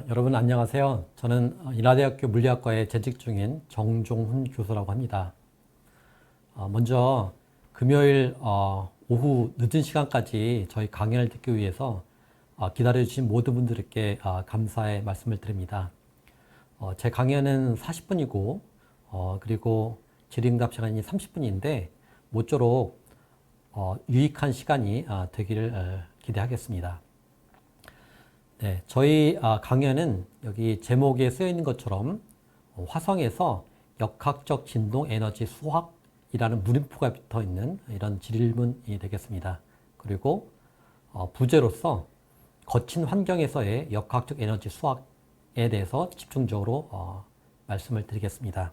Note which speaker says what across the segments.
Speaker 1: 여러분 안녕하세요. 저는 인하대학교 물리학과에 재직 중인 정종훈 교수라고 합니다. 먼저 금요일 오후 늦은 시간까지 저희 강연을 듣기 위해서 기다려주신 모든 분들께 감사의 말씀을 드립니다. 제 강연은 40분이고 그리고 질의응답 시간이 30분인데 모쪼록 유익한 시간이 되기를 기대하겠습니다. 네, 저희 강연은 여기 제목에 쓰여 있는 것처럼 화성에서 역학적 진동 에너지 수학이라는 물음표가 붙어 있는 이런 질문이 되겠습니다. 그리고 부제로서 거친 환경에서의 역학적 에너지 수학에 대해서 집중적으로 말씀을 드리겠습니다.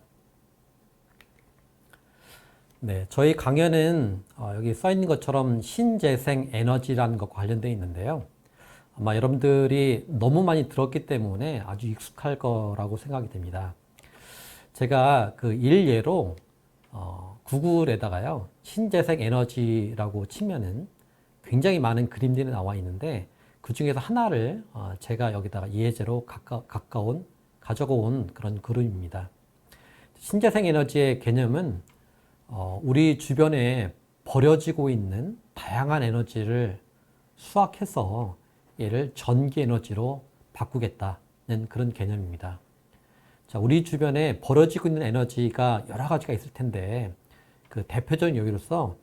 Speaker 1: 네, 저희 강연은 여기 써 있는 것처럼 신재생 에너지라는 것과 관련되어 있는데요. 아마 여러분들이 너무 많이 들었기 때문에 아주 익숙할 거라고 생각이 됩니다. 제가 그 일예로 구글에다가요 신재생 에너지라고 치면은 굉장히 많은 그림들이 나와 있는데 그 중에서 하나를 제가 여기다가 예제로 가져온 그런 그림입니다. 신재생 에너지의 개념은 우리 주변에 버려지고 있는 다양한 에너지를 수확해서 얘를 전기 에너지로 바꾸겠다는 그런 개념입니다. 자, 우리 주변에 버려지고 있는 에너지가 여러 가지가 있을 텐데 그 대표적인 요기로서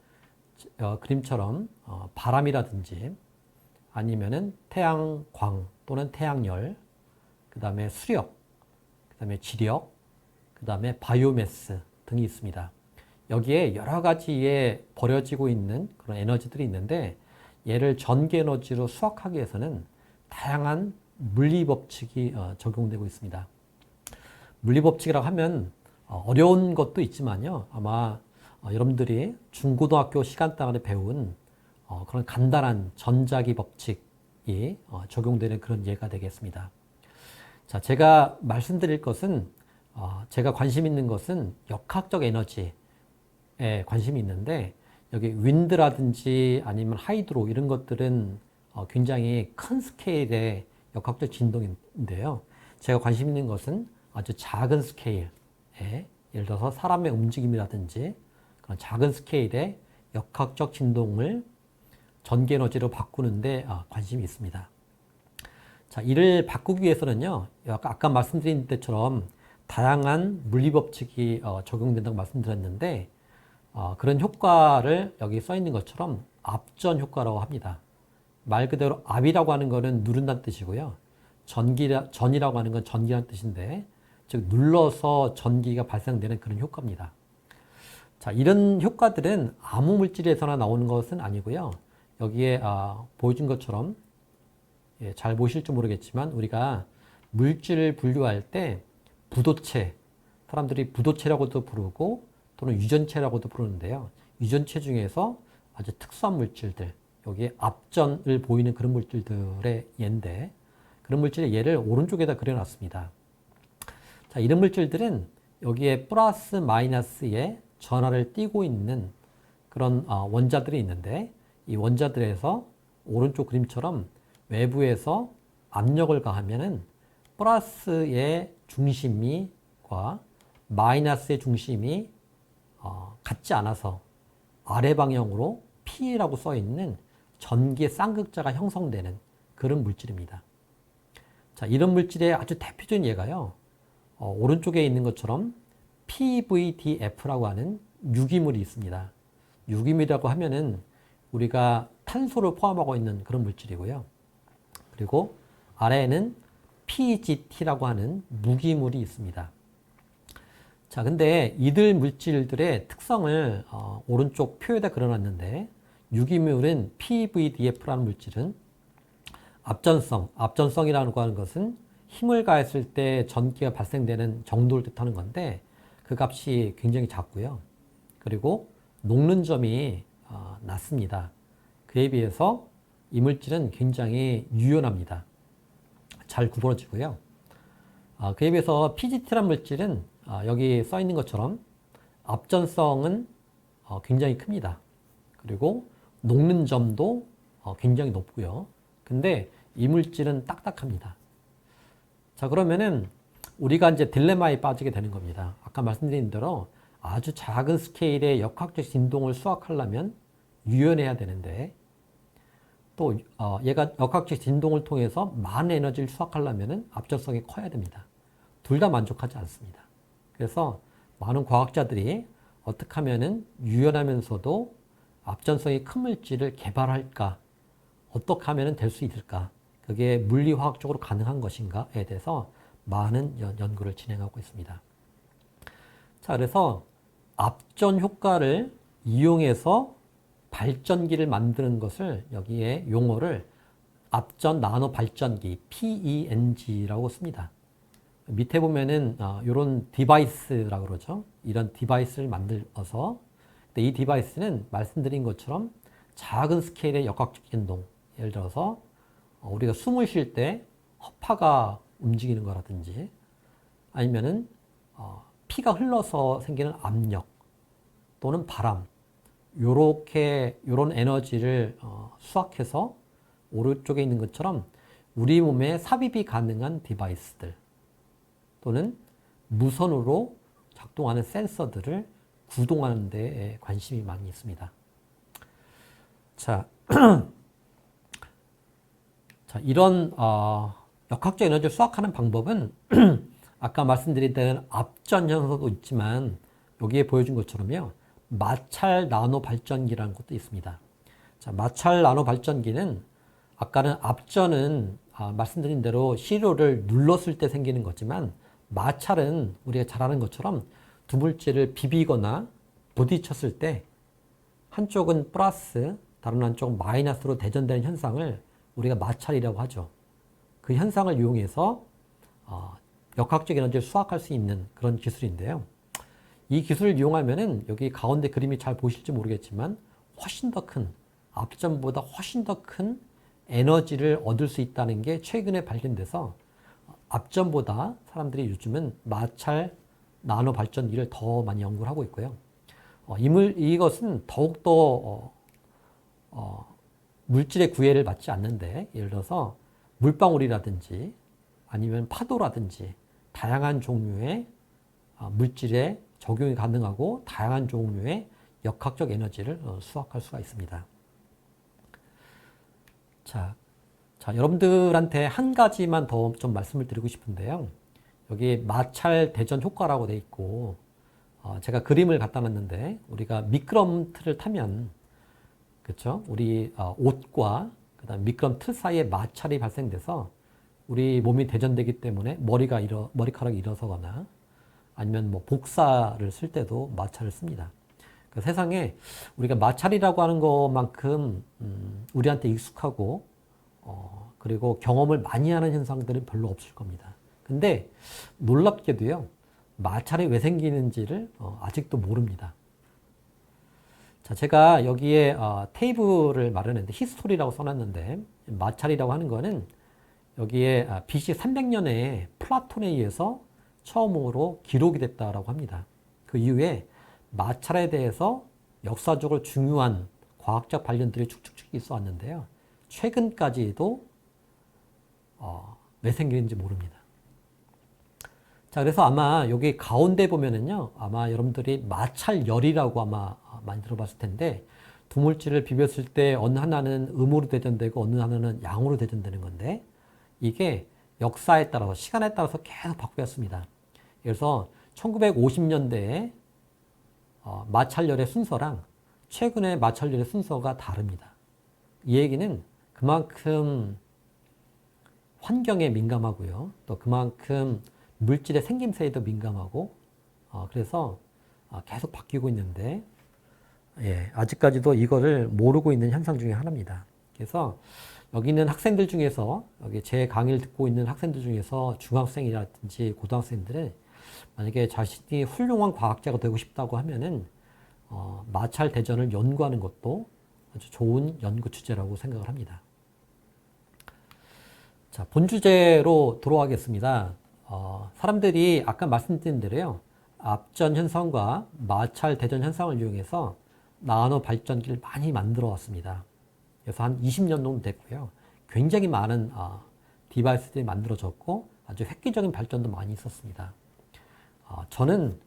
Speaker 1: 그림처럼 바람이라든지 아니면은 태양광 또는 태양열, 그 다음에 수력, 그 다음에 지력, 그 다음에 바이오매스 등이 있습니다. 여기에 여러 가지의 버려지고 있는 그런 에너지들이 있는데 얘를 전기 에너지로 수확하기 위해서는 다양한 물리 법칙이 적용되고 있습니다. 물리 법칙이라고 하면 어려운 것도 있지만요. 아마 여러분들이 중고등학교 시간 동안에 배운 그런 간단한 전자기 법칙이 적용되는 그런 예가 되겠습니다. 자, 제가 말씀드릴 것은 제가 관심 있는 것은 역학적 에너지에 관심이 있는데 여기 윈드라든지 아니면 하이드로 이런 것들은 굉장히 큰 스케일의 역학적 진동인데요. 제가 관심 있는 것은 아주 작은 스케일의 예를 들어서 사람의 움직임이라든지 그런 작은 스케일의 역학적 진동을 전기 에너지로 바꾸는데 관심이 있습니다. 자, 이를 바꾸기 위해서는요. 아까 말씀드린 것처럼 다양한 물리 법칙이 적용된다고 말씀드렸는데 그런 효과를 여기 써 있는 것처럼 압전 효과라고 합니다. 말 그대로 압이라고 하는 것은 누른다는 뜻이고요. 전이라고 하는 건 전기라는 뜻인데, 즉 눌러서 전기가 발생되는 그런 효과입니다. 자, 이런 효과들은 아무 물질에서나 나오는 것은 아니고요. 여기에 보여준 것처럼 잘 보실지 모르겠지만 우리가 물질을 분류할 때 부도체, 사람들이 부도체라고도 부르고 또는 유전체라고도 부르는데요. 유전체 중에서 아주 특수한 물질들, 여기에 압전을 보이는 그런 물질들의 예인데 그런 물질의 예를 오른쪽에다 그려놨습니다. 자, 이런 물질들은 여기에 플러스 마이너스의 전하를 띠고 있는 그런 원자들이 있는데 이 원자들에서 오른쪽 그림처럼 외부에서 압력을 가하면은 플러스의 중심과 마이너스의 중심이 같지 않아서 아래 방향으로 P라고 써 있는 전기의 쌍극자가 형성되는 그런 물질입니다. 자, 이런 물질의 아주 대표적인 예가요. 오른쪽에 있는 것처럼 PVDF라고 하는 유기물이 있습니다. 유기물이라고 하면은 우리가 탄소를 포함하고 있는 그런 물질이고요. 그리고 아래에는 PGT라고 하는 무기물이 있습니다. 자, 근데 이들 물질들의 특성을 오른쪽 표에다 그려놨는데 유기물은 PVDF라는 물질은 압전성이라는 거 하는 것은 힘을 가했을 때 전기가 발생되는 정도를 뜻하는 건데 그 값이 굉장히 작고요. 그리고 녹는 점이 낮습니다. 그에 비해서 이 물질은 굉장히 유연합니다. 잘 구부러지고요. 그에 비해서 PGT라는 물질은 여기 써 있는 것처럼 압전성은 굉장히 큽니다. 그리고 녹는 점도 굉장히 높고요. 근데 이 물질은 딱딱합니다. 자, 그러면은 우리가 이제 딜레마에 빠지게 되는 겁니다. 아까 말씀드린 대로 아주 작은 스케일의 역학적 진동을 수학하려면 유연해야 되는데 또 얘가 역학적 진동을 통해서 많은 에너지를 수학하려면 압전성이 커야 됩니다. 둘 다 만족하지 않습니다. 그래서 많은 과학자들이 어떻게 하면은 유연하면서도 압전성이 큰 물질을 개발할까? 어떻게 하면 될 수 있을까? 그게 물리화학적으로 가능한 것인가에 대해서 많은 연구를 진행하고 있습니다. 자, 그래서 압전 효과를 이용해서 발전기를 만드는 것을 여기에 용어를 압전 나노 발전기 PENG라고 씁니다. 밑에 보면은 이런 디바이스라고 그러죠. 이런 디바이스를 만들어서 이 디바이스는 말씀드린 것처럼 작은 스케일의 역학적 진동, 예를 들어서 우리가 숨을 쉴 때 허파가 움직이는 거라든지 아니면은 피가 흘러서 생기는 압력 또는 바람 요런 에너지를 수확해서 오른쪽에 있는 것처럼 우리 몸에 삽입이 가능한 디바이스들 또는 무선으로 작동하는 센서들을 구동하는 데 관심이 많이 있습니다. 자, 자 이런 역학적 에너지를 수확하는 방법은 아까 말씀드린 대로 압전 현상도 있지만 여기에 보여준 것처럼요. 마찰 나노 발전기라는 것도 있습니다. 자, 마찰 나노 발전기는 아까는 압전은 말씀드린 대로 시료를 눌렀을 때 생기는 거지만 마찰은 우리가 잘 아는 것처럼 두 물질을 비비거나 부딪혔을 때 한쪽은 플러스 다른 한쪽은 마이너스로 대전되는 현상을 우리가 마찰이라고 하죠. 그 현상을 이용해서 역학적 에너지를 수확할 수 있는 그런 기술인데요. 이 기술을 이용하면은 여기 가운데 그림이 잘 보실지 모르겠지만 훨씬 더 큰, 압전보다 훨씬 더 큰 에너지를 얻을 수 있다는 게 최근에 발견돼서 압전보다 사람들이 요즘은 마찰 나노 발전기를 더 많이 연구를 하고 있고요. 이것은 더욱더 물질의 구애를 받지 않는데 예를 들어서 물방울이라든지 아니면 파도라든지 다양한 종류의 물질에 적용이 가능하고 다양한 종류의 역학적 에너지를 수확할 수가 있습니다. 자, 여러분들한테 한 가지만 더 좀 말씀을 드리고 싶은데요. 여기 마찰 대전 효과라고 돼 있고 제가 그림을 갖다 놨는데 우리가 미끄럼틀을 타면 그렇죠? 우리 옷과 그다음 미끄럼 틀 사이에 마찰이 발생돼서 우리 몸이 대전되기 때문에 머리카락이 일어서거나 아니면 뭐 복사를 쓸 때도 마찰을 씁니다. 그 세상에 우리가 마찰이라고 하는 것만큼 우리한테 익숙하고 그리고 경험을 많이 하는 현상들은 별로 없을 겁니다. 근데 놀랍게도요, 마찰이 왜 생기는지를 아직도 모릅니다. 자, 제가 여기에 테이블을 마련했는데 히스토리라고 써놨는데 마찰이라고 하는 거는 여기에 BC 300년에 플라톤에 의해서 처음으로 기록이 됐다라고 합니다. 그 이후에 마찰에 대해서 역사적으로 중요한 과학적 발견들이 축축축 있어 왔는데요. 최근까지도 왜 생기는지 모릅니다. 자, 그래서 아마 여기 가운데 보면은요, 아마 여러분들이 마찰열이라고 아마 많이 들어봤을 텐데, 두 물질을 비볐을 때 어느 하나는 음으로 대전되고 어느 하나는 양으로 대전되는 건데, 이게 역사에 따라서, 시간에 따라서 계속 바뀌었습니다. 그래서 1950년대에 마찰열의 순서랑 최근의 마찰열의 순서가 다릅니다. 이 얘기는 그만큼 환경에 민감하고요. 또 그만큼 물질의 생김새에도 민감하고 그래서 계속 바뀌고 있는데 아직까지도 이거를 모르고 있는 현상 중에 하나입니다. 그래서 여기 있는 학생들 중에서 여기 제 강의를 듣고 있는 학생들 중에서 중학생이라든지 고등학생들은 만약에 자신이 훌륭한 과학자가 되고 싶다고 하면은 마찰 대전을 연구하는 것도 아주 좋은 연구 주제라고 생각을 합니다. 자, 본 주제로 돌아가겠습니다. 사람들이 아까 말씀드린 대로요, 압전 현상과 마찰 대전 현상을 이용해서 나노 발전기를 많이 만들어 왔습니다. 그래서 한 20년 정도 됐고요. 굉장히 많은 디바이스들이 만들어졌고 아주 획기적인 발전도 많이 있었습니다. 저는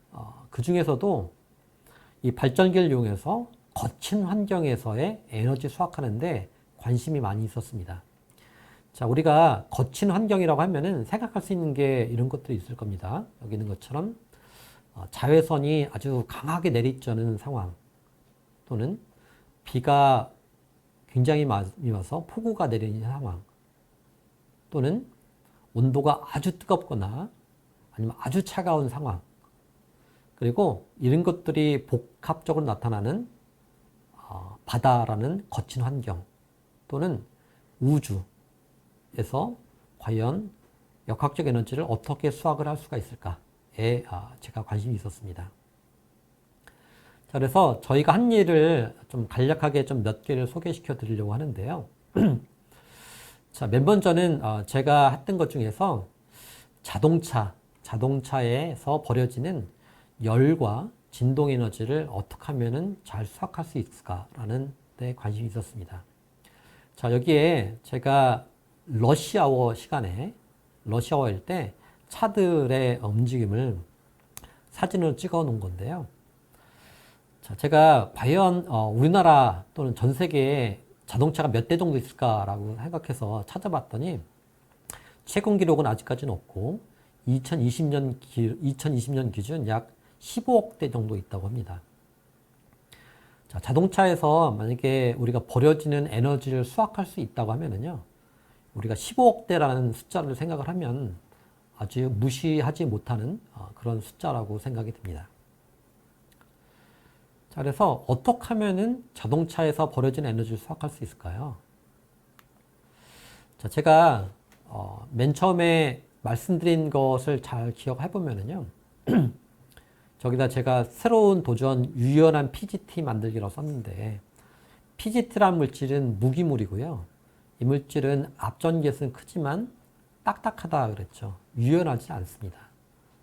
Speaker 1: 그 중에서도 이 발전기를 이용해서 거친 환경에서의 에너지 수확하는데 관심이 많이 있었습니다. 자, 우리가 거친 환경이라고 하면은 생각할 수 있는 게 이런 것들이 있을 겁니다. 여기 있는 것처럼 자외선이 아주 강하게 내리쬐는 상황, 또는 비가 굉장히 많이 와서 폭우가 내리는 상황, 또는 온도가 아주 뜨겁거나 아니면 아주 차가운 상황, 그리고 이런 것들이 복합적으로 나타나는 바다라는 거친 환경, 또는 우주에서 과연 역학적 에너지를 어떻게 수확을 할 수가 있을까에 제가 관심이 있었습니다. 자, 그래서 저희가 한 일을 좀 간략하게 좀 몇 개를 소개시켜 드리려고 하는데요. 자, 맨 먼저는 제가 했던 것 중에서 자동차에서 버려지는 열과 진동 에너지를 어떻게 하면은 잘 수확할 수 있을까라는 데 관심이 있었습니다. 자, 여기에 제가 러시아워일 때 차들의 움직임을 사진으로 찍어 놓은 건데요. 자, 제가 과연 우리나라 또는 전 세계에 자동차가 몇 대 정도 있을까라고 생각해서 찾아봤더니 최근 기록은 아직까지는 없고 2020년 기준 약 15억 대 정도 있다고 합니다. 자, 자동차에서 만약에 우리가 버려지는 에너지를 수확할 수 있다고 하면은요, 우리가 15억 대라는 숫자를 생각을 하면 아주 무시하지 못하는 그런 숫자라고 생각이 듭니다. 자, 그래서 어떻게 하면은 자동차에서 버려진 에너지를 수확할 수 있을까요? 자, 제가 맨 처음에 말씀드린 것을 잘 기억해 보면은요, 저기다 제가 새로운 도전 유연한 PGT 만들기라고 썼는데, PGT란 물질은 무기물이고요. 이 물질은 앞전기에서는 크지만 딱딱하다 그랬죠. 유연하지 않습니다.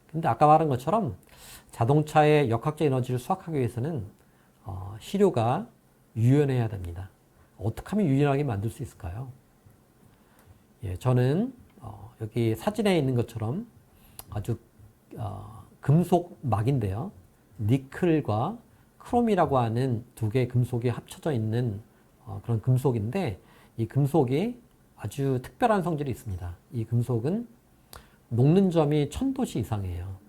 Speaker 1: 근데 아까 말한 것처럼 자동차의 역학적 에너지를 수확하기 위해서는 시료가 유연해야 됩니다. 어떻게 하면 유연하게 만들 수 있을까요? 예, 저는 여기 사진에 있는 것처럼 아주 금속 막인데요. 니켈과 크롬이라고 하는 두 개의 금속이 합쳐져 있는 그런 금속인데, 이 금속이 아주 특별한 성질이 있습니다. 이 금속은 녹는 점이 1000도씨 이상이에요.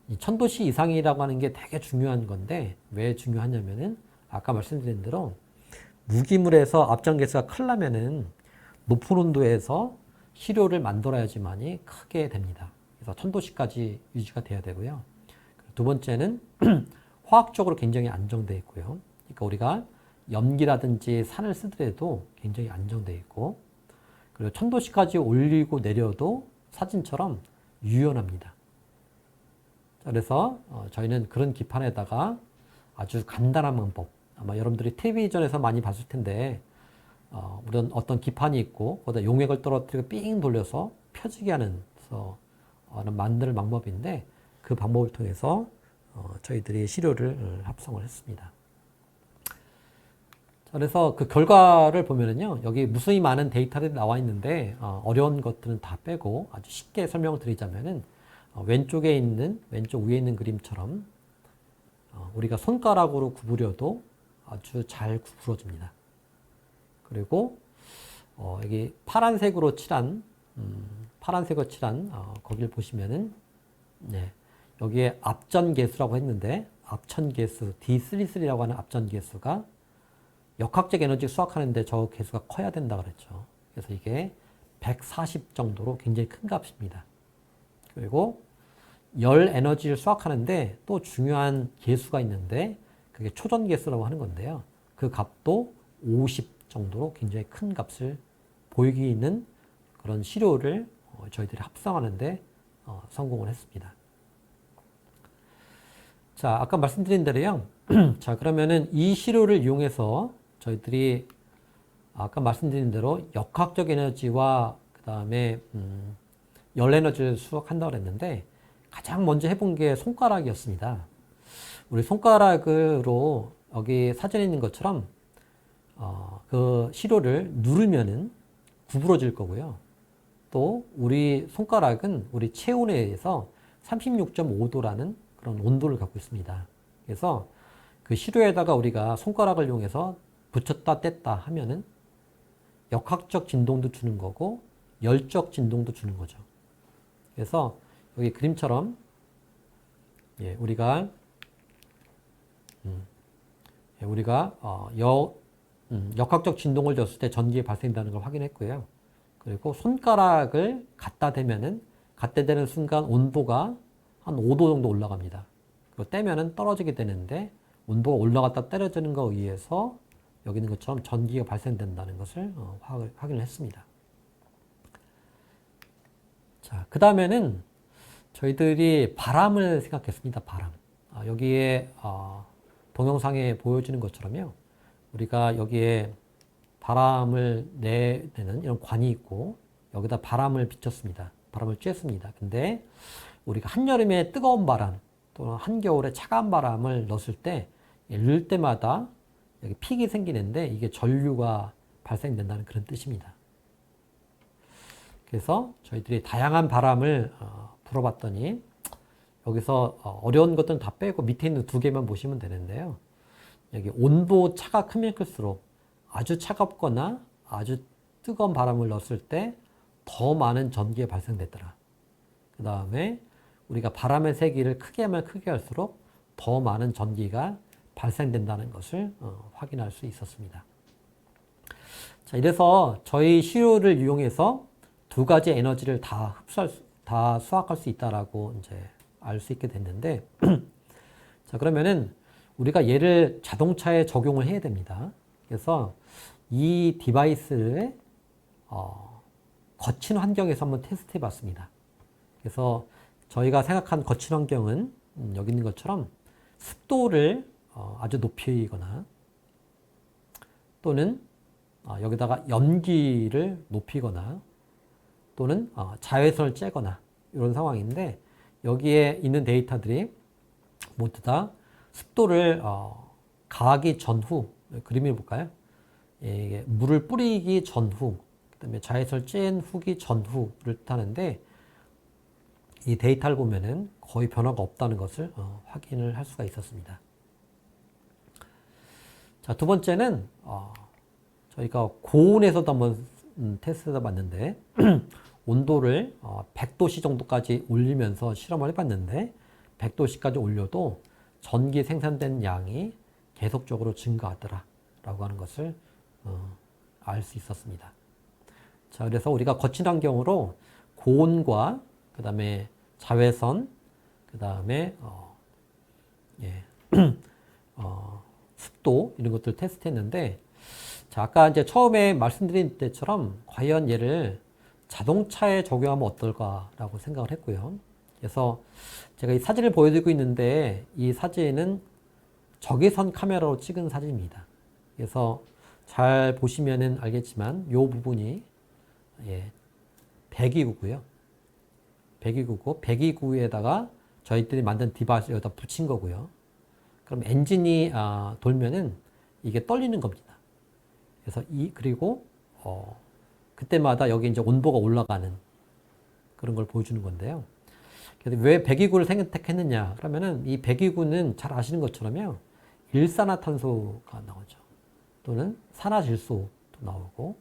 Speaker 1: 이 1000도씨 이상이라고 하는 게 되게 중요한 건데, 왜 중요하냐면은 아까 말씀드린 대로 무기물에서 앞전개수가 크려면은 높은 온도에서 시료를 만들어야지만이 크게 됩니다. 그래서 1000도씨까지 유지가 돼야 되고요. 두 번째는 화학적으로 굉장히 안정되어 있고요. 그러니까 우리가 염기라든지 산을 쓰더라도 굉장히 안정되어 있고, 그리고 1000도씨까지 올리고 내려도 사진처럼 유연합니다. 그래서 저희는 그런 기판에다가 아주 간단한 방법, 아마 여러분들이 텔레비전에서 많이 봤을 텐데, 우리는 어떤 기판이 있고 거기다 용액을 떨어뜨리고 삥 돌려서 펴지게 하는 만드는 방법인데, 그 방법을 통해서 저희들이 시료를 합성을 했습니다. 그래서 그 결과를 보면은요, 여기 무수히 많은 데이터들이 나와 있는데 어려운 것들은 다 빼고 아주 쉽게 설명을 드리자면은 왼쪽 위에 있는 그림처럼 우리가 손가락으로 구부려도 아주 잘 구부러집니다. 그리고 여기 파란색으로 칠한 거기를 보시면은, 네, 여기에 앞전개수라고 했는데, 앞전개수 D33라고 하는 앞전개수가 역학적 에너지 수확하는데 저 개수가 커야 된다 그랬죠. 그래서 이게 140 정도로 굉장히 큰 값입니다. 그리고 열 에너지를 수확하는데 또 중요한 개수가 있는데, 그게 초전 개수라고 하는 건데요. 그 값도 50 정도로 굉장히 큰 값을 보이기 있는 그런 시료를 저희들이 합성하는데 성공을 했습니다. 자, 아까 말씀드린 대로요. 자, 그러면은 이 시료를 이용해서 저희들이 아까 말씀드린 대로 역학적 에너지와 그 다음에 열 에너지를 수확한다고 그랬는데, 가장 먼저 해본 게 손가락이었습니다. 우리 손가락으로 여기 사진에 있는 것처럼 그 시료를 누르면은 구부러질 거고요. 또 우리 손가락은 우리 체온에 의해서 36.5도라는 그런 온도를 갖고 있습니다. 그래서 그 시료에다가 우리가 손가락을 이용해서 붙였다 뗐다 하면은 역학적 진동도 주는 거고 열적 진동도 주는 거죠. 그래서 여기 그림처럼 우리가 역학적 진동을 줬을 때 전기가 발생된다는 걸 확인했고요. 그리고 손가락을 갖다 대면은 갖다 대는 순간 온도가 한 5도 정도 올라갑니다. 그리고 떼면은 떨어지게 되는데 온도가 올라갔다 떨어지는 것에 의해서 여기 있는 것처럼 전기가 발생된다는 것을 확인을 했습니다. 자, 그 다음에는 저희들이 바람을 생각했습니다. 바람. 여기에 동영상에 보여지는 것처럼요. 우리가 여기에 바람을 내는 이런 관이 있고 여기다 바람을 비쳤습니다. 바람을 쬐습니다. 근데 우리가 한여름에 뜨거운 바람 또는 한겨울에 차가운 바람을 넣었을 때 넣을 때마다 여기 픽이 생기는데 이게 전류가 발생된다는 그런 뜻입니다. 그래서 저희들이 다양한 바람을 불어봤더니 여기서 어려운 것들은 다 빼고 밑에 있는 두 개만 보시면 되는데요. 여기 온도 차가 크면 클수록 아주 차갑거나 아주 뜨거운 바람을 넣었을 때 더 많은 전기가 발생되더라. 그 다음에 우리가 바람의 세기를 크게 하면 크게 할수록 더 많은 전기가 발생된다는 것을 확인할 수 있었습니다. 자, 이래서 저희 시료를 이용해서 두 가지 에너지를 다 수학할 수 있다라고 이제 알 수 있게 됐는데, 자, 그러면은 우리가 얘를 자동차에 적용을 해야 됩니다. 그래서 이 디바이스를 거친 환경에서 한번 테스트 해 봤습니다. 그래서 저희가 생각한 거친 환경은 여기 있는 것처럼 습도를 아주 높이거나 또는 여기다가 염기를 높이거나 또는 자외선을 쬐거나 이런 상황인데 여기에 있는 데이터들이 모두 다 습도를 가하기 전후 그림을 볼까요? 이게 물을 뿌리기 전후 그다음에 자외선을 쬐은 후기 전후를 뜻하는데 이 데이터를 보면은 거의 변화가 없다는 것을 확인을 할 수가 있었습니다. 자, 두 번째는 저희가 고온에서도 한번 테스트해 봤는데 온도를 100도씨 정도까지 올리면서 실험을 해봤는데 100도씨까지 올려도 전기 생산된 양이 계속적으로 증가하더라 라고 하는 것을 알 수 있었습니다. 자, 그래서 우리가 거친 환경으로 고온과 그 다음에 자외선, 그 다음에 습도 이런 것들 테스트했는데, 자, 아까 이제 처음에 말씀드린 때처럼 과연 얘를 자동차에 적용하면 어떨까라고 생각을 했고요. 그래서 제가 이 사진을 보여드리고 있는데 이 사진은 적외선 카메라로 찍은 사진입니다. 그래서 잘 보시면은 알겠지만 이 부분이 배기구고요. 배기구고 배기구에다가 저희들이 만든 디바이스를 여기다 붙인 거고요. 그럼 엔진이 돌면은 이게 떨리는 겁니다. 그래서 그리고 그때마다 여기 이제 온도가 올라가는 그런 걸 보여주는 건데요. 그래서 왜 배기구를 선택했느냐? 그러면은 이 배기구는 잘 아시는 것처럼요. 일산화탄소가 나오죠. 또는 산화질소도 나오고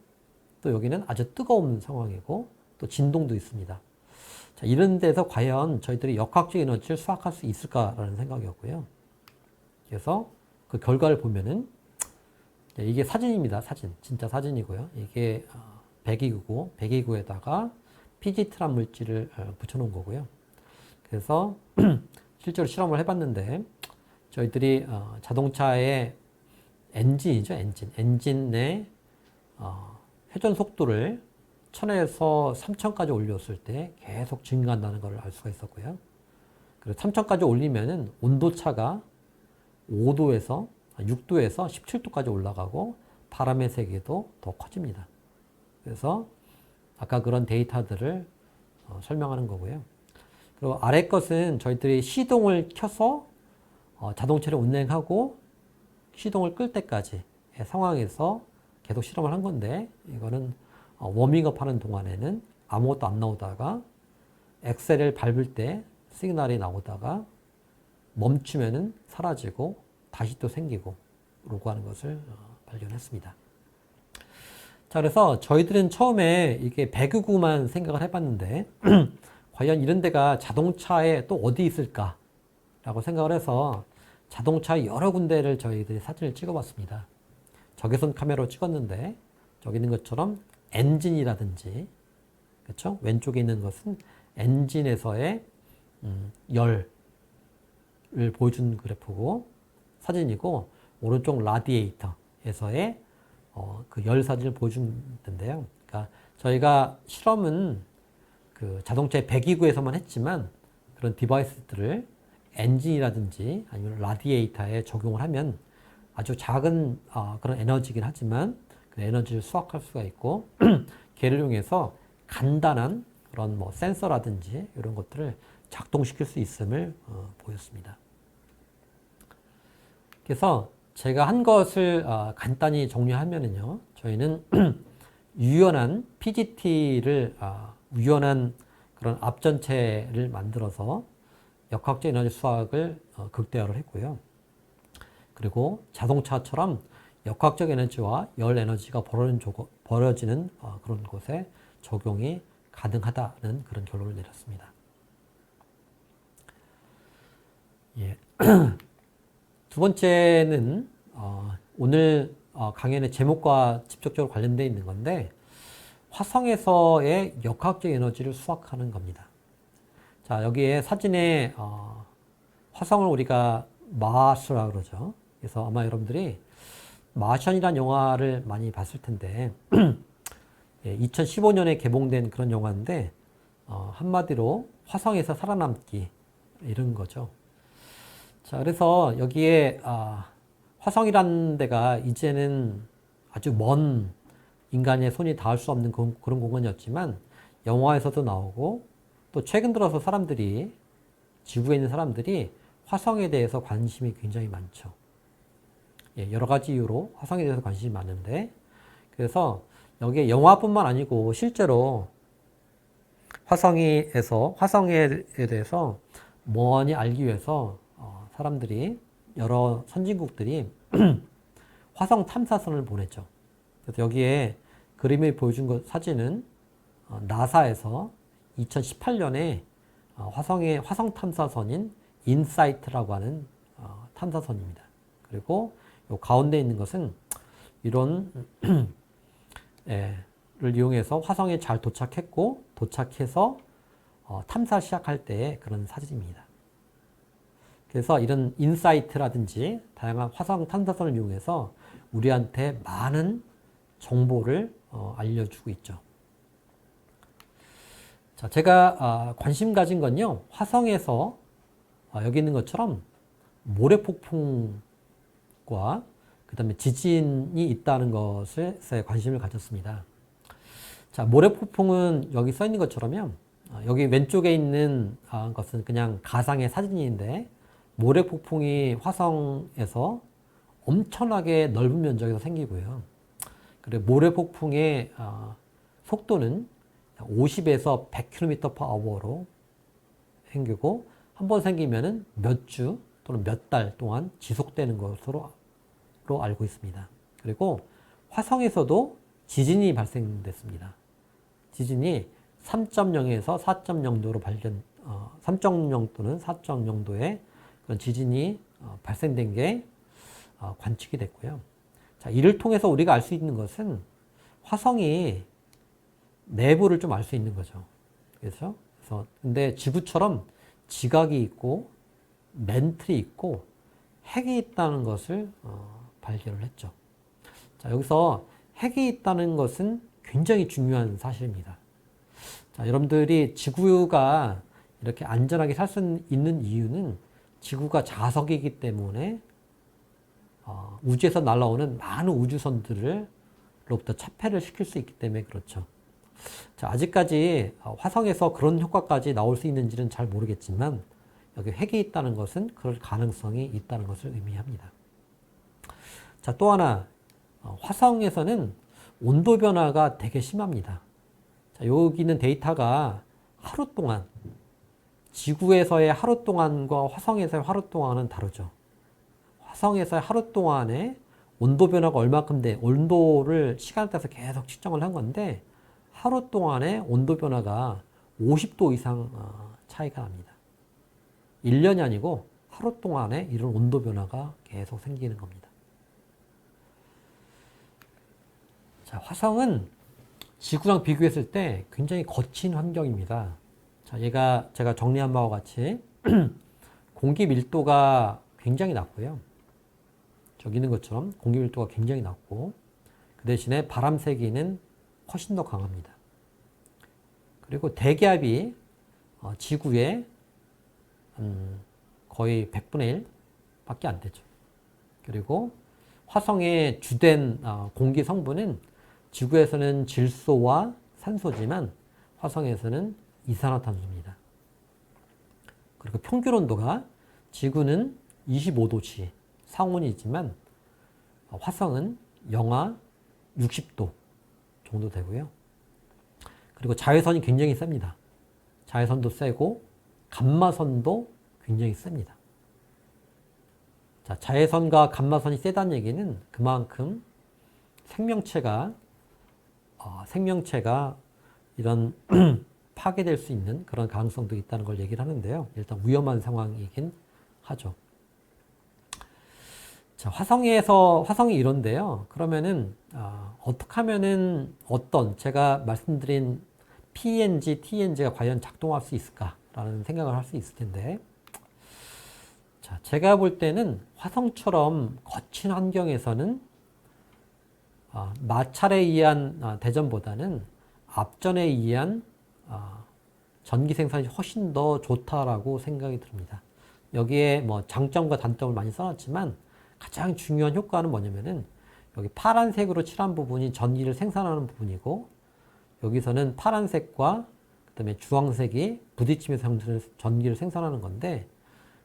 Speaker 1: 또 여기는 아주 뜨거운 상황이고 또 진동도 있습니다. 자, 이런 데서 과연 저희들이 역학적 에너지를 수확할 수 있을까라는 생각이었고요. 그래서 그 결과를 보면은 이게 사진입니다. 사진. 진짜 사진이고요. 이게 배기구고 배기구에다가 피지트란 물질을 붙여놓은 거고요. 그래서 실제로 실험을 해봤는데 저희들이 자동차의 엔진이죠. 엔진 내 회전 속도를 1000에서 3000까지 올렸을 때 계속 증가한다는 걸 알 수가 있었고요. 그리고 3000까지 올리면은 온도차가 5도에서 6도에서 17도까지 올라가고 바람의 세기도 더 커집니다. 그래서 아까 그런 데이터들을 설명하는 거고요. 그리고 아래 것은 저희들이 시동을 켜서 자동차를 운행하고 시동을 끌 때까지의 상황에서 계속 실험을 한 건데 이거는 워밍업 하는 동안에는 아무것도 안 나오다가 엑셀을 밟을 때 시그널이 나오다가 멈추면은 사라지고 다시 또 생기고 라고 하는 것을 발견했습니다. 자, 그래서 저희들은 처음에 이게 배그구만 생각을 해봤는데 과연 이런 데가 자동차에 또 어디 있을까 라고 생각을 해서 자동차 여러 군데를 저희들이 사진을 찍어봤습니다. 적외선 카메라로 찍었는데 저기 있는 것처럼 엔진이라든지, 그렇죠? 왼쪽에 있는 것은 엔진에서의 열을 보여준 그래프고 사진이고, 오른쪽 라디에이터에서의 그 열 사진을 보여준 건데요. 그러니까 저희가 실험은 그 자동차의 배기구에서만 했지만 그런 디바이스들을 엔진이라든지 아니면 라디에이터에 적용을 하면 아주 작은 그런 에너지긴 하지만 그 에너지를 수확할 수가 있고 걔를 이용해서 간단한 그런 뭐 센서라든지 이런 것들을 작동시킬 수 있음을 보였습니다. 그래서 제가 한 것을 간단히 정리하면은요, 저희는 유연한 PGT를 유연한 그런 앞전체를 만들어서 역학적 에너지 수학을 극대화를 했고요. 그리고 자동차처럼 역학적 에너지와 열 에너지가 벌어지는 그런 곳에 적용이 가능하다는 그런 결론을 내렸습니다. 예. 두 번째는 오늘 강연의 제목과 직접적으로 관련되어 있는 건데, 화성에서의 역학적 에너지를 수확하는 겁니다. 자, 여기에 사진에 화성을 우리가 마스라 그러죠. 그래서 아마 여러분들이 마션이라는 영화를 많이 봤을 텐데 2015년에 개봉된 그런 영화인데 한마디로 화성에서 살아남기 이런 거죠. 자, 그래서 여기에 화성이라는 데가 이제는 아주 먼 인간의 손이 닿을 수 없는 그런 공간이었지만 영화에서도 나오고 또 최근 들어서 사람들이, 지구에 있는 사람들이 화성에 대해서 관심이 굉장히 많죠. 예, 여러 가지 이유로 화성에 대해서 관심이 많은데, 그래서 여기에 영화뿐만 아니고 실제로 화성에 대해서 뭐니 알기 위해서 사람들이, 여러 선진국들이 화성 탐사선을 보냈죠. 그래서 여기에 그림을 보여준 사진은 나사에서 2018년에 화성 탐사선인 인사이트라고 하는 탐사선입니다. 그리고 요 가운데 있는 것은 이런 를 이용해서 화성에 잘 도착했고, 도착해서 탐사 시작할 때의 그런 사진입니다. 그래서 이런 인사이트라든지 다양한 화성 탐사선을 이용해서 우리한테 많은 정보를 알려주고 있죠. 자, 제가 관심 가진 건요, 화성에서 여기 있는 것처럼 모래폭풍과 그 다음에 지진이 있다는 것에 관심을 가졌습니다. 자, 모래폭풍은 여기 써 있는 것처럼요, 여기 왼쪽에 있는 것은 그냥 가상의 사진인데, 모래폭풍이 화성에서 엄청나게 넓은 면적에서 생기고요. 그리고 모래폭풍의 속도는 50에서 100km/h로 생기고, 한번 생기면은 몇 주 또는 몇 달 동안 지속되는 것으로 알고 있습니다. 그리고 화성에서도 지진이 발생됐습니다. 지진이 3.0에서 4.0도로 3.0 또는 4.0도의 그런 지진이 발생된 게 관측이 됐고요. 자, 이를 통해서 우리가 알 수 있는 것은 화성이 내부를 좀 알 수 있는 거죠. 그래서 근데 지구처럼 지각이 있고 멘틀이 있고 핵이 있다는 것을 발견을 했죠. 자, 여기서 핵이 있다는 것은 굉장히 중요한 사실입니다. 자, 여러분들이 지구가 이렇게 안전하게 살 수 있는 이유는 지구가 자석이기 때문에 우주에서 날아오는 많은 우주선들로부터 차폐를 시킬 수 있기 때문에 그렇죠. 자, 아직까지 화성에서 그런 효과까지 나올 수 있는지는 잘 모르겠지만 여기 핵이 있다는 것은 그럴 가능성이 있다는 것을 의미합니다. 자, 또 하나, 화성에서는 온도 변화가 되게 심합니다. 자, 여기 있는 데이터가 하루 동안, 지구에서의 하루 동안과 화성에서의 하루 동안은 다르죠. 화성에서의 하루 동안에 온도 변화가 얼마큼 돼, 온도를 시간에 따라서 계속 측정을 한 건데, 하루 동안에 온도 변화가 50도 이상 차이가 납니다. 1년이 아니고 하루 동안에 이런 온도 변화가 계속 생기는 겁니다. 자, 화성은 지구랑 비교했을 때 굉장히 거친 환경입니다. 자, 얘가 제가 정리한 바와 같이 공기 밀도가 굉장히 낮고요. 저기 있는 것처럼 공기 밀도가 굉장히 낮고 그 대신에 바람 세기는 훨씬 더 강합니다. 그리고 대기압이 지구의 거의 100분의 1 밖에 안 되죠. 그리고 화성의 주된 공기 성분은 지구에서는 질소와 산소지만 화성에서는 이산화탄소입니다. 그리고 평균 온도가 지구는 25도씨 상온이지만 화성은 영하 60도 정도 되고요. 그리고 자외선이 굉장히 셉니다. 자외선도 세고 감마선도 굉장히 셉니다. 자, 자외선과 감마선이 세다는 얘기는 그만큼 생명체가 이런 파괴될 수 있는 그런 가능성도 있다는 걸 얘기를 하는데요. 일단 위험한 상황이긴 하죠. 자, 화성이 이런데요. 그러면은 어떻게 하면은 제가 말씀드린 PNG, TNG가 과연 작동할 수 있을까라는 생각을 할 수 있을 텐데, 자, 제가 볼 때는 화성처럼 거친 환경에서는 마찰에 의한 대전보다는 압전에 의한 전기 생산이 훨씬 더 좋다라고 생각이 듭니다. 여기에 뭐 장점과 단점을 많이 써놨지만 가장 중요한 효과는 뭐냐면은 여기 파란색으로 칠한 부분이 전기를 생산하는 부분이고 여기서는 파란색과 그다음에 주황색이 부딪히면서 전기를 생산하는 건데,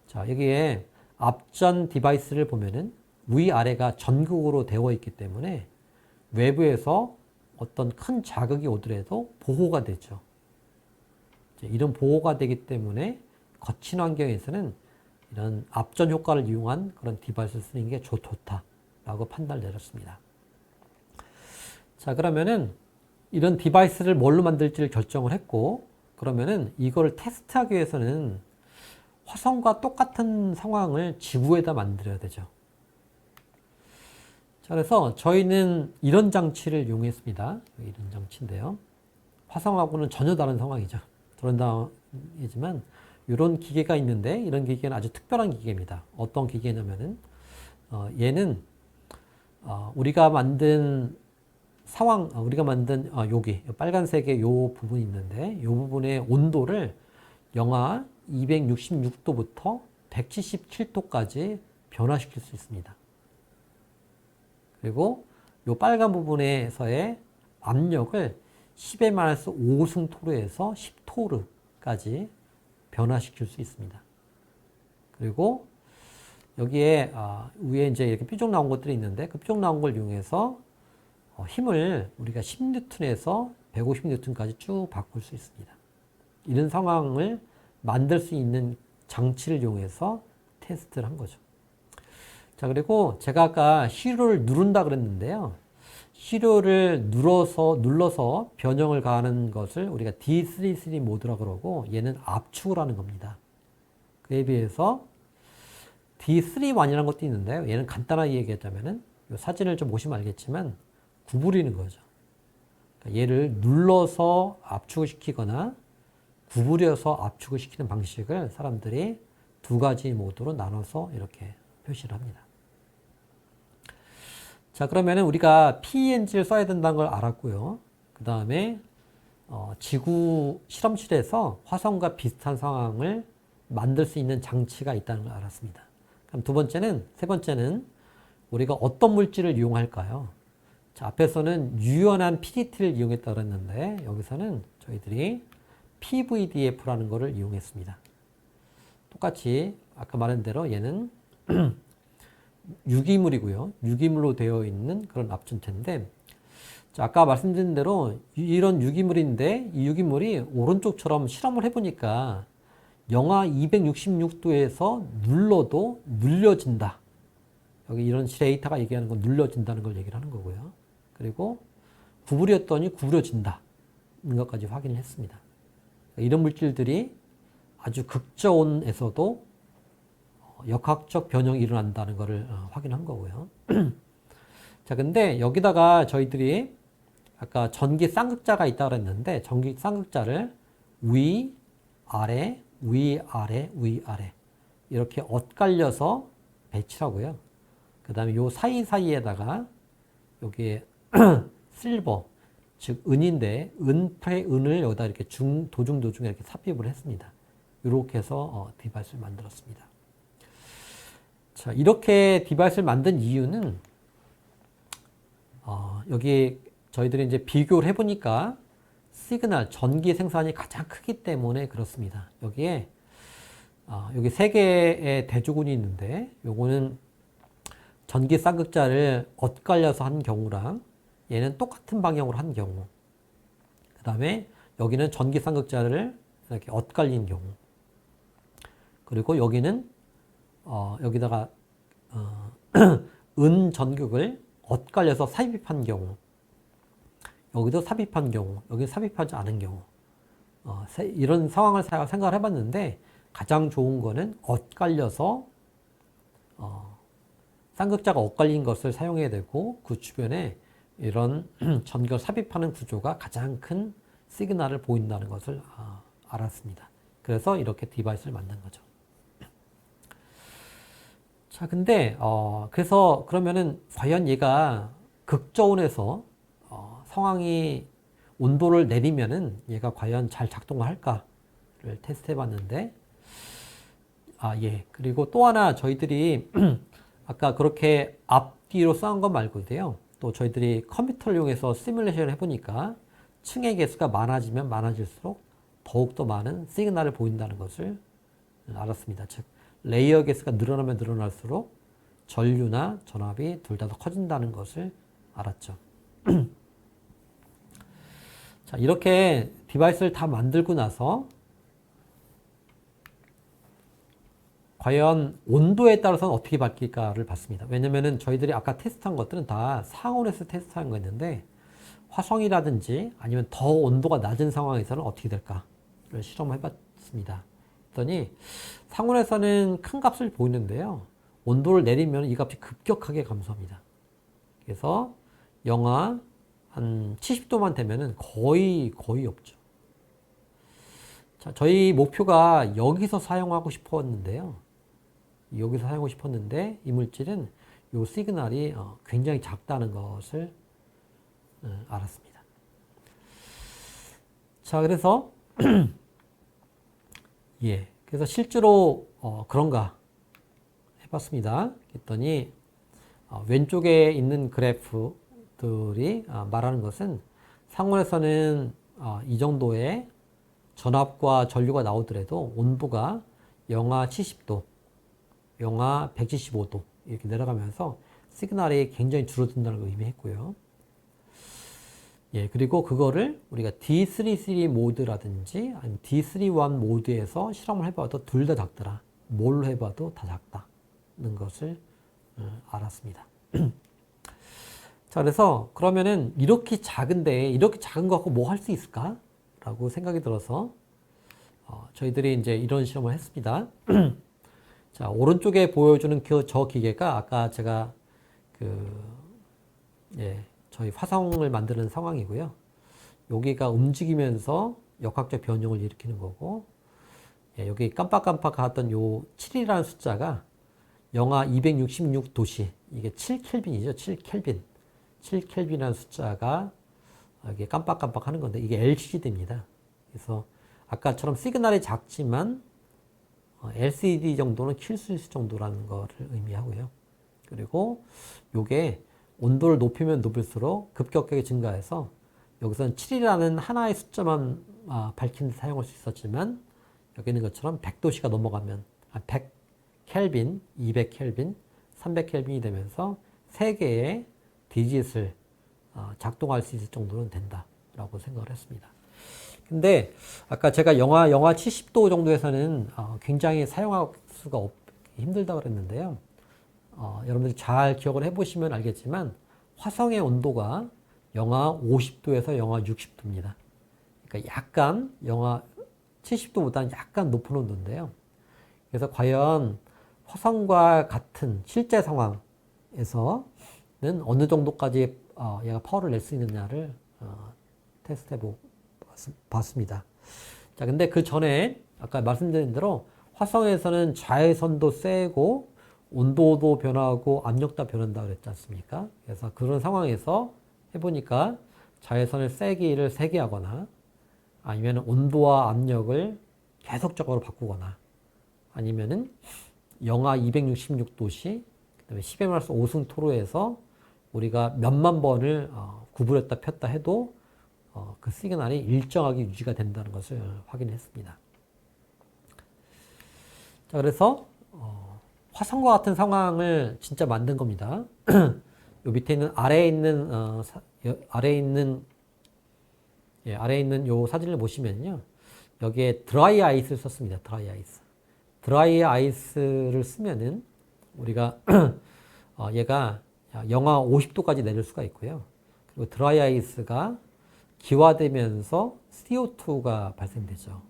Speaker 1: 자, 여기에 앞전 디바이스를 보면은 위아래가 전극으로 되어 있기 때문에 외부에서 어떤 큰 자극이 오더라도 보호가 되죠. 이런 보호가 되기 때문에 거친 환경에서는 이런 앞전 효과를 이용한 그런 디바이스를 쓰는 게 좋다라고 판단을 내렸습니다. 자, 그러면은 이런 디바이스를 뭘로 만들지를 결정을 했고, 그러면은 이걸 테스트하기 위해서는 화성과 똑같은 상황을 지구에다 만들어야 되죠. 자, 그래서 저희는 이런 장치를 이용했습니다. 이런 장치인데요. 화성하고는 전혀 다른 상황이죠. 그런 상황이지만 이런 기계가 있는데, 이런 기계는 아주 특별한 기계입니다. 어떤 기계냐면은 얘는 우리가 만든 여기 빨간색의 요 부분이 있는데, 요 부분의 온도를 영하 266도부터 177도까지 변화시킬 수 있습니다. 그리고 요 빨간 부분에서의 압력을 10-5승토르에서 10토르까지 변화시킬 수 있습니다. 그리고 여기에 위에 이제 이렇게 뾰족 나온 것들이 있는데, 그 뾰족 나온 걸 이용해서 힘을 우리가 10N에서 150N까지 쭉 바꿀 수 있습니다. 이런 상황을 만들 수 있는 장치를 이용해서 테스트를 한 거죠. 자, 그리고 제가 아까 시료를 누른다 그랬는데요. 시료를 눌러서 변형을 가하는 것을 우리가 D33 모드라고 그러고, 얘는 압축을 하는 겁니다. 그에 비해서 D31이라는 것도 있는데요. 얘는 간단하게 얘기하자면은, 이 사진을 좀 보시면 알겠지만 구부리는 거죠. 그러니까 얘를 눌러서 압축을 시키거나 구부려서 압축을 시키는 방식을 사람들이 두 가지 모드로 나눠서 이렇게 표시를 합니다. 자, 그러면은 우리가 PENG를 써야 된다는 걸 알았고요. 그 다음에 지구 실험실에서 화성과 비슷한 상황을 만들 수 있는 장치가 있다는 걸 알았습니다. 그럼 세 번째는 우리가 어떤 물질을 이용할까요? 자, 앞에서는 유연한 PDT를 이용했다고 했는데, 여기서는 저희들이 PVDF라는 것을 이용했습니다. 똑같이 아까 말한 대로 얘는 유기물이고요. 유기물로 되어 있는 그런 압전체인데, 자, 아까 말씀드린 대로 이런 유기물인데 이 유기물이 오른쪽처럼 실험을 해보니까 영하 266도에서 눌러도 눌려진다. 여기 이런 데이터가 얘기하는 건 눌려진다는 걸 얘기를 하는 거고요. 그리고 구부렸더니 구부려진다. 는 것까지 확인을 했습니다. 이런 물질들이 아주 극저온에서도 역학적 변형이 일어난다는 것을 확인한 거고요. 자, 근데 여기다가 저희들이 아까 전기 쌍극자가 있다고 그랬는데 전기 쌍극자를 위, 아래, 위, 아래, 위, 아래 이렇게 엇갈려서 배치하고요. 그 다음에 요 사이사이에다가 여기에 실버, 즉 은인데 은패 은을 여기다 이렇게 도중도중에 이렇게 삽입을 했습니다. 이렇게 해서 디바이스를 만들었습니다. 자, 이렇게 디바이스를 만든 이유는 여기 저희들이 이제 비교를 해보니까 시그널, 전기 생산이 가장 크기 때문에 그렇습니다. 여기에 여기 세 개의 대조군이 있는데 요거는 전기 쌍극자를 엇갈려서 한 경우랑 얘는 똑같은 방향으로 한 경우, 그 다음에 여기는 전기 쌍극자를 이렇게 엇갈린 경우, 그리고 여기는 여기다가 은 전극을 엇갈려서 삽입한 경우, 여기도 삽입한 경우, 여기 삽입하지 않은 경우, 이런 상황을 생각을 해봤는데 가장 좋은 거는 엇갈려서 쌍극자가 엇갈린 것을 사용해야 되고 그 주변에 이런 전극을 삽입하는 구조가 가장 큰 시그널을 보인다는 것을 알았습니다. 그래서 이렇게 디바이스를 만든 거죠. 자, 근데 그래서 그러면은 과연 얘가 극저온에서 상황이 온도를 내리면은 얘가 과연 잘 작동을 할까를 테스트해 봤는데 예. 그리고 또 하나 저희들이 아까 그렇게 앞뒤로 쌓은 것 말고도요. 또 저희들이 컴퓨터를 이용해서 시뮬레이션을 해보니까 층의 개수가 많아지면 많아질수록 더욱더 많은 시그널을 보인다는 것을 알았습니다. 즉 레이어 개수가 늘어나면 늘어날수록 전류나 전압이 둘 다 더 커진다는 것을 알았죠. 자, 이렇게 디바이스를 다 만들고 나서 과연 온도에 따라서는 어떻게 바뀔까를 봤습니다. 왜냐면은 저희들이 아까 테스트한 것들은 다 상온에서 테스트한 거였는데 화성이라든지 아니면 더 온도가 낮은 상황에서는 어떻게 될까를 실험해 봤습니다. 그랬더니 상온에서는 큰 값을 보이는데요. 온도를 내리면 이 값이 급격하게 감소합니다. 그래서 영하 한 70도만 되면은 거의 없죠. 자, 저희 목표가 여기서 사용하고 싶었는데요. 여기서 사용하고 싶었는데 이 물질은 이 시그널이 굉장히 작다는 것을 알았습니다. 자, 그래서 예, 그래서 실제로 그런가 해봤습니다. 그랬더니 왼쪽에 있는 그래프들이 말하는 것은 상온에서는 이 정도의 전압과 전류가 나오더라도 온도가 영하 70도, 영하 175도 이렇게 내려가면서 시그널이 굉장히 줄어든다는 걸 의미했고요. 예, 그리고 그거를 우리가 D33 모드라든지 아니면 D31 모드에서 실험을 해봐도 둘 다 작더라. 뭘로 해봐도 다 작다는 것을 알았습니다. 자, 그래서 그러면은 이렇게 작은데 이렇게 작은 거 갖고 뭐 할 수 있을까? 라고 생각이 들어서 저희들이 이제 이런 실험을 했습니다. 자, 오른쪽에 보여주는 저 기계가 아까 제가 저희 화성을 만드는 상황이고요. 여기가 움직이면서 역학적 변형을 일으키는 거고, 여기 깜빡깜빡하던 요 7이라는 숫자가 영하 266도씨, 이게 7켈빈이죠. 7켈빈. 7켈빈이라는 숫자가 이게 깜빡깜빡 하는 건데, 이게 LCD입니다. 그래서 아까처럼 시그널이 작지만 LCD 정도는 킬 수 있을 정도라는 것을 의미하고요. 그리고 요게 온도를 높이면 높일수록 급격하게 증가해서 여기서는 7이라는 하나의 숫자만 밝힌 데 사용할 수 있었지만 여기 있는 것처럼 100도씨가 넘어가면 100 켈빈, 200 켈빈, 300 켈빈이 되면서 3개의 디짓을 작동할 수 있을 정도는 된다라고 생각을 했습니다. 근데 아까 제가 영하 70도 정도에서는 굉장히 사용할 수가 힘들다 그랬는데요. 여러분들이 잘 기억을 해보시면 알겠지만 화성의 온도가 영하 50도에서 영하 60도입니다. 그러니까 약간 영하 70도보다는 약간 높은 온도인데요. 그래서 과연 화성과 같은 실제 상황에서는 어느 정도까지 얘가 파워를 낼 수 있느냐를 테스트해 봤습니다. 자, 근데 그 전에 아까 말씀드린 대로 화성에서는 자외선도 세고 온도도 변하고 압력도 변한다 그랬지 않습니까? 그래서 그런 상황에서 해보니까 자외선을 세게 하거나 아니면 온도와 압력을 계속적으로 바꾸거나 아니면은 영하 266도씨 그다음에 10의 마이너스 5승 토로에서 우리가 몇만 번을 구부렸다 폈다 해도 그 시그널이 일정하게 유지가 된다는 것을 확인했습니다. 자, 그래서 화성과 같은 상황을 진짜 만든 겁니다. 요 밑에 있는 아래에 있는 요 사진을 보시면요. 여기에 드라이 아이스를 썼습니다. 드라이 아이스. 드라이 아이스를 쓰면은 우리가 얘가 영하 50도까지 내릴 수가 있고요. 그리고 드라이 아이스가 기화되면서 CO2가 발생되죠.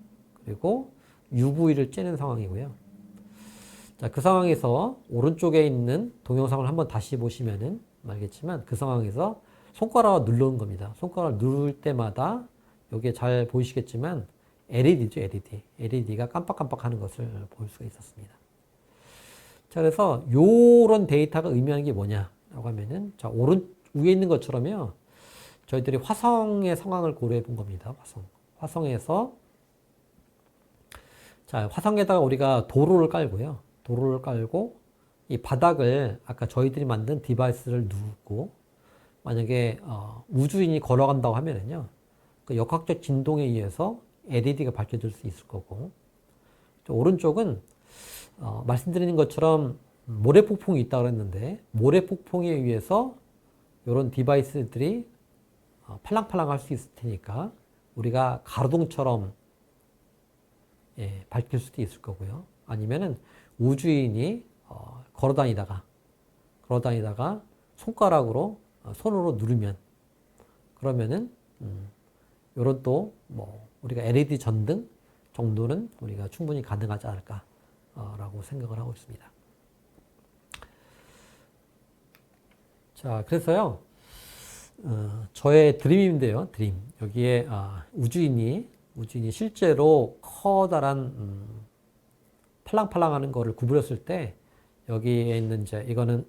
Speaker 1: 그리고 UV를 쬐는 상황이고요. 자, 그 상황에서 오른쪽에 있는 동영상을 한번 다시 보시면은 알겠지만 그 상황에서 손가락을 누르는 겁니다. 손가락을 누를 때마다 여기에 잘 보이시겠지만 LED죠, LED. LED가 깜빡깜빡 하는 것을 볼 수가 있었습니다. 자, 그래서 요런 데이터가 의미하는 게 뭐냐라고 하면은 자, 위에 있는 것처럼요. 저희들이 화성의 상황을 고려해 본 겁니다. 화성에서 자, 화성에다가 우리가 도로를 깔고요. 도로를 깔고 이 바닥을 아까 저희들이 만든 디바이스를 누르고 만약에 우주인이 걸어간다고 하면은요. 그 역학적 진동에 의해서 LED가 밝혀질 수 있을 거고 오른쪽은 말씀드리는 것처럼 모래폭풍이 있다고 했는데 모래폭풍에 의해서 이런 디바이스들이 팔랑팔랑 할 수 있을 테니까 우리가 가로등처럼 밝힐 수도 있을 거고요. 아니면은 우주인이 걸어다니다가 손가락으로 손으로 누르면 그러면은 요런 또 뭐 우리가 LED 전등 정도는 우리가 충분히 가능하지 않을까라고 생각을 하고 있습니다. 자, 그래서요. 저의 드림인데요. 드림. 여기에 우주인이 실제로 커다란 팔랑팔랑하는 거를 구부렸을 때 여기에 있는 이제 이거는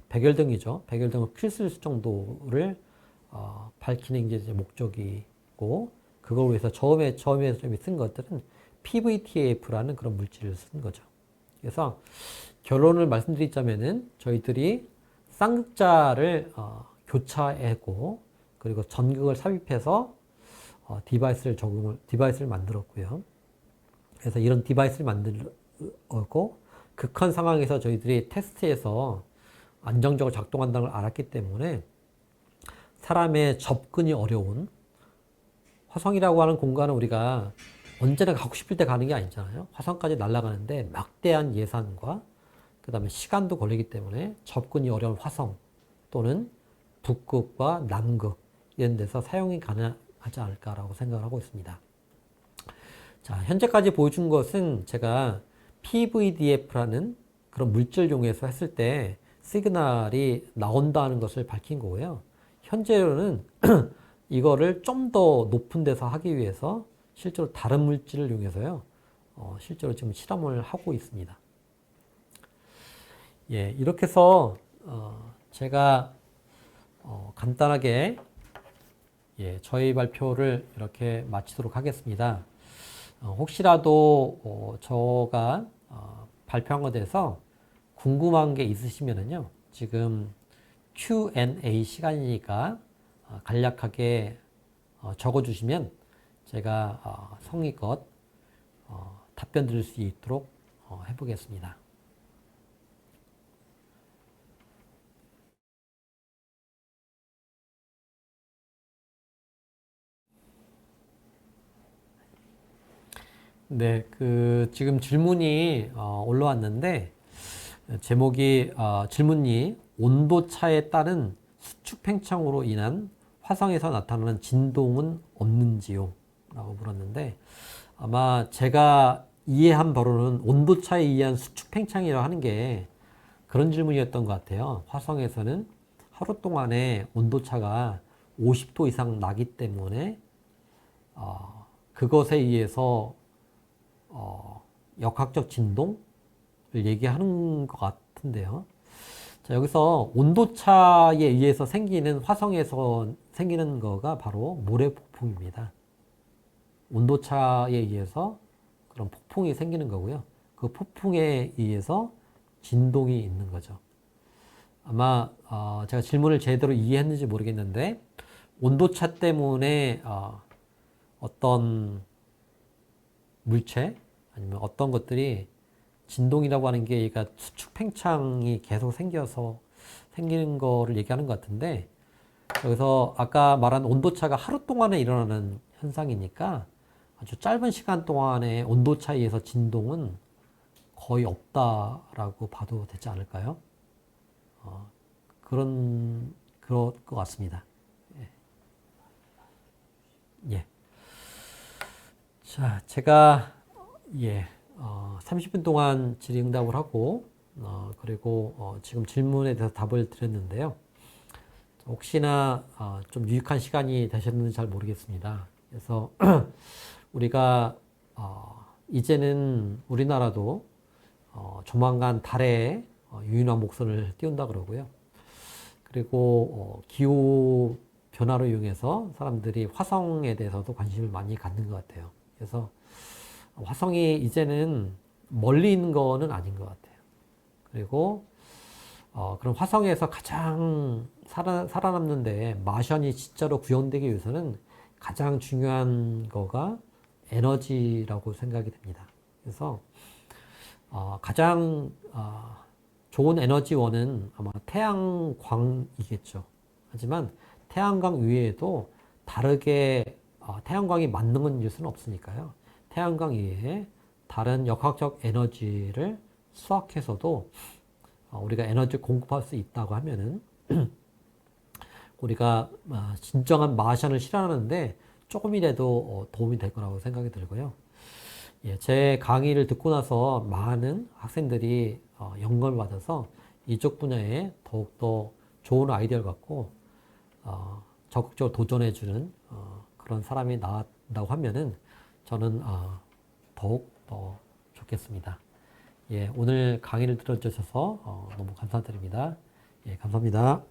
Speaker 1: 백열등이죠. 백열등을 필수 정도를 밝히는 게 이제 목적이고 그걸 위해서 처음에 쓴 것들은 PVTF라는 그런 물질을 쓴 거죠. 그래서 결론을 말씀드리자면은 저희들이 쌍극자를 교차하고 그리고 전극을 삽입해서 디바이스를 만들었고요. 그래서 이런 디바이스를 만들고 극한 상황에서 저희들이 테스트에서 안정적으로 작동한다는 걸 알았기 때문에 사람의 접근이 어려운 화성이라고 하는 공간은 우리가 언제나 가고 싶을 때 가는 게 아니잖아요. 화성까지 날아가는데 막대한 예산과 그 다음에 시간도 걸리기 때문에 접근이 어려운 화성 또는 북극과 남극 이런 데서 사용이 가능하지 않을까라고 생각을 하고 있습니다. 자, 현재까지 보여준 것은 제가 PVDF라는 그런 물질을 이용해서 했을 때 시그널이 나온다는 것을 밝힌 거고요. 현재로는 이거를 좀 더 높은 데서 하기 위해서 실제로 다른 물질을 이용해서요. 실제로 지금 실험을 하고 있습니다. 예, 이렇게 해서 제가 간단하게 저희 발표를 이렇게 마치도록 하겠습니다. 혹시라도 저가 발표한 것에 대해서 궁금한 게 있으시면은요. 지금 Q&A 시간이니까 간략하게 적어주시면 제가 성의껏 답변 드릴 수 있도록 해보겠습니다. 네, 지금 질문이 올라왔는데 제목이 질문이 온도차에 따른 수축 팽창으로 인한 화성에서 나타나는 진동은 없는지요? 라고 물었는데 아마 제가 이해한 바로는 온도차에 의한 수축 팽창이라고 하는 게 그런 질문이었던 것 같아요. 화성에서는 하루 동안에 온도차가 50도 이상 나기 때문에 그것에 의해서 역학적 진동을 얘기하는 것 같은데요. 자, 여기서 온도차에 의해서 생기는 화성에서 생기는 거가 바로 모래 폭풍입니다. 온도차에 의해서 그런 폭풍이 생기는 거고요. 그 폭풍에 의해서 진동이 있는 거죠. 아마 제가 질문을 제대로 이해했는지 모르겠는데 온도차 때문에 어떤 물체 아니면 어떤 것들이 진동이라고 하는 게 얘가 수축 팽창이 계속 생겨서 생기는 거를 얘기하는 것 같은데 여기서 아까 말한 온도차가 하루 동안에 일어나는 현상이니까 아주 짧은 시간 동안에 온도차에 의해서 진동은 거의 없다라고 봐도 되지 않을까요? 그럴 것 같습니다. 예. 자, 제가, 30분 동안 질의응답을 하고, 그리고 지금 질문에 대해서 답을 드렸는데요. 혹시나 좀 유익한 시간이 되셨는지 잘 모르겠습니다. 그래서 우리가 이제는 우리나라도 조만간 달에 유인화 목선을 띄운다 그러고요. 그리고 기후 변화로 이용해서 사람들이 화성에 대해서도 관심을 많이 갖는 것 같아요. 그래서 화성이 이제는 멀리 있는 거는 아닌 것 같아요. 그리고 그럼 화성에서 가장 살아남는데 마션이 진짜로 구현되기 위해서는 가장 중요한 거가 에너지라고 생각이 됩니다. 그래서 가장 좋은 에너지원은 아마 태양광이겠죠. 하지만 태양광 외에도 다르게 태양광이 만드는 수는 없으니까요. 태양광 이외에 다른 역학적 에너지를 수확해서도 우리가 에너지 공급할 수 있다고 하면은 우리가 진정한 마션을 실현하는데 조금이라도 도움이 될 거라고 생각이 들고요. 예, 제 강의를 듣고 나서 많은 학생들이 영감을 받아서 이쪽 분야에 더욱더 좋은 아이디어를 갖고 적극적으로 도전해주는 그런 사람이 나왔다고 하면은 저는 더욱 더 좋겠습니다. 예, 오늘 강의를 들어주셔서 너무 감사드립니다. 예, 감사합니다.